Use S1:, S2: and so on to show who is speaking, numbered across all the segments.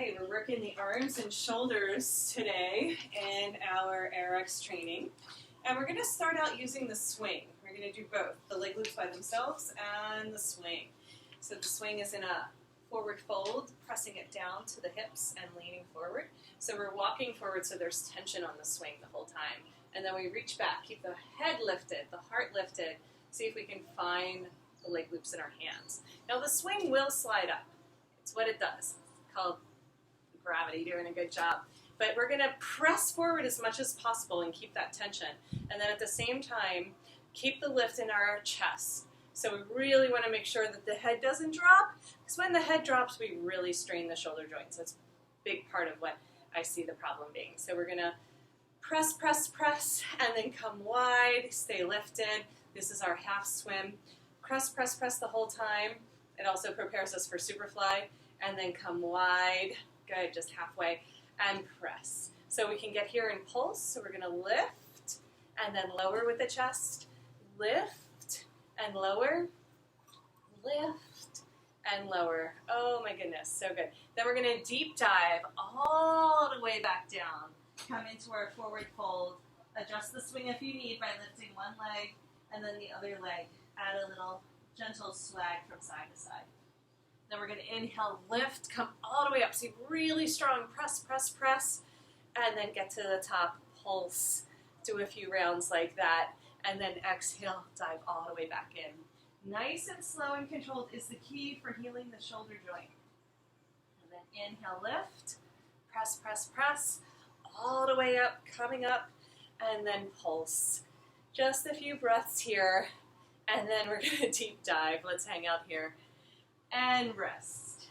S1: right, we're working the arms and shoulders today in our AYRx training. And we're going to start out using the swing. We're going to do both, the leg loops by themselves and the swing. So the swing is in a forward fold, pressing it down to the hips and leaning forward. So we're walking forward so there's tension on the swing the whole time. And then we reach back, keep the head lifted, the heart lifted, see if we can find the leg loops in our hands. Now the swing will slide up. It's what it does. It's called gravity, doing a good job. But we're going to press forward as much as possible and keep that tension. And then at the same time, keep the lift in our chest. So we really want to make sure that the head doesn't drop, because when the head drops, we really strain the shoulder joints. That's a big part of what I see the problem being. So we're going to press, press, press, and then come wide, stay lifted. This is our half swim. Press, press, press the whole time. It also prepares us for superfly. And then come wide, good, just halfway, and press. So we can get here in pulse. So we're going to lift, and then lower with the chest. Lift, and lower. Lift, and lower. Oh my goodness, so good. Then we're going to deep dive all the way back down. Come into our forward fold. Adjust the swing if you need by lifting one leg, and then the other leg. Add a little gentle swag from side to side. Then we're going to inhale, lift, come all the way up. So really strong, press, press, press, and then get to the top, pulse. Do a few rounds like that, and then exhale, dive all the way back in. Nice and slow and controlled is the key for healing the shoulder joint. And then inhale, lift, press, press, press, all the way up, coming up, and then pulse. Just a few breaths here, and then we're going to deep dive. Let's hang out here. And rest.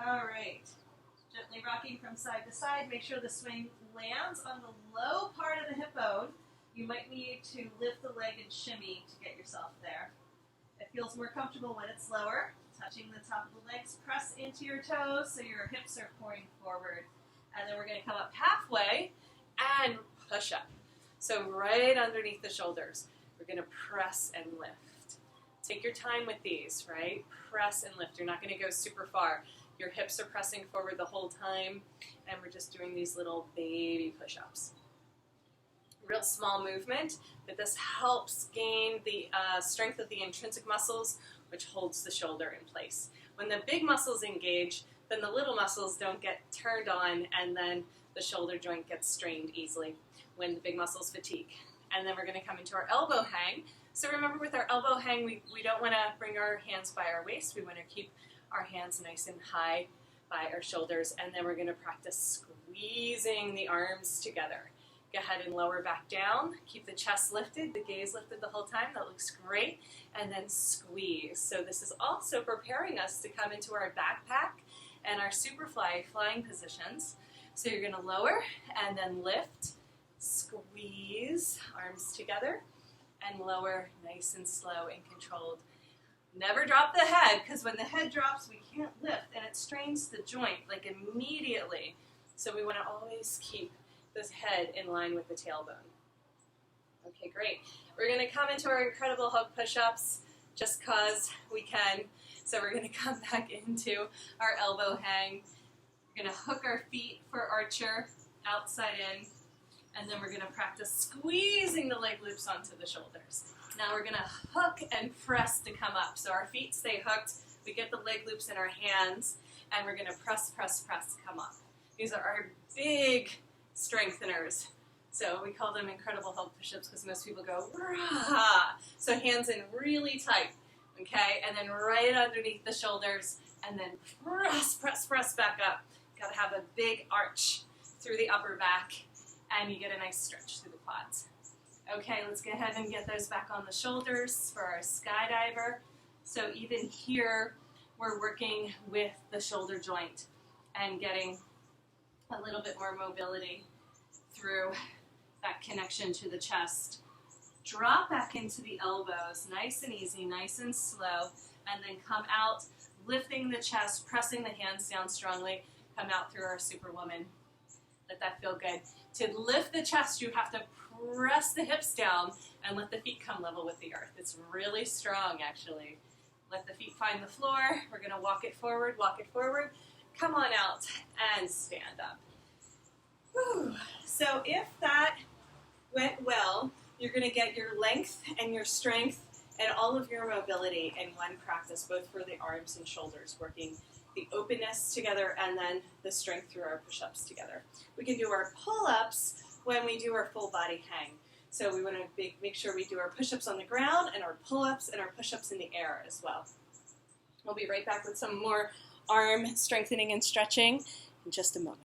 S1: All right. Gently rocking from side to side. Make sure the swing lands on the low part of the hip bone. You might need to lift the leg and shimmy to get yourself there. It feels more comfortable when it's lower. Touching the top of the legs. Press into your toes so your hips are pointing forward. And then we're going to come up halfway and push up. So right underneath the shoulders, we're going to press and lift. Take your time with these, right? Press and lift. You're not going to go super far. Your hips are pressing forward the whole time, and we're just doing these little baby push-ups. Real small movement, but this helps gain the strength of the intrinsic muscles, which holds the shoulder in place. When the big muscles engage, then the little muscles don't get turned on, and then the shoulder joint gets strained easily when the big muscles fatigue. And then we're going to come into our elbow hang. So remember, with our elbow hang, we don't want to bring our hands by our waist. We want to keep our hands nice and high by our shoulders. And then we're going to practice squeezing the arms together. Go ahead and lower back down. Keep the chest lifted, the gaze lifted the whole time. That looks great. And then squeeze. So this is also preparing us to come into our backpack and our superfly flying positions. So you're going to lower and then lift, squeeze, arms together, and lower, nice and slow and controlled. Never drop the head, because when the head drops, we can't lift, and it strains the joint, like immediately. So we want to always keep this head in line with the tailbone. Okay, great. We're going to come into our incredible hug push-ups, just because we can. So we're going to come back into our elbow hang. We're going to hook our feet for archer, outside in. And then we're going to practice squeezing the leg loops onto the shoulders. Now we're going to hook and press to come up. So our feet stay hooked. We get the leg loops in our hands. And we're going to press, press, press, come up. These are our big strengtheners. So we call them incredible hug push-ups because most people go, rah! So hands in really tight. Okay? And then right underneath the shoulders. And then press, press, press back up. Got to have a big arch through the upper back. And you get a nice stretch through the quads. Okay, let's go ahead and get those back on the shoulders for our skydiver. So even here, we're working with the shoulder joint and getting a little bit more mobility through that connection to the chest. Drop back into the elbows, nice and easy, nice and slow, and then come out, lifting the chest, pressing the hands down strongly, come out through our Superwoman. Let that feel good. To lift the chest, you have to press the hips down and let the feet come level with the earth. It's really strong, actually. Let the feet find the floor. We're going to walk it forward, come on out and stand up. Whew. So if that went well, you're going to get your length and your strength and all of your mobility in one practice, both for the arms and shoulders, working the openness together and then the strength through our push-ups together. We can do our pull-ups when we do our full body hang. So we want to make sure we do our push-ups on the ground and our pull-ups and our push-ups in the air as well. We'll be right back with some more arm strengthening and stretching in just a moment.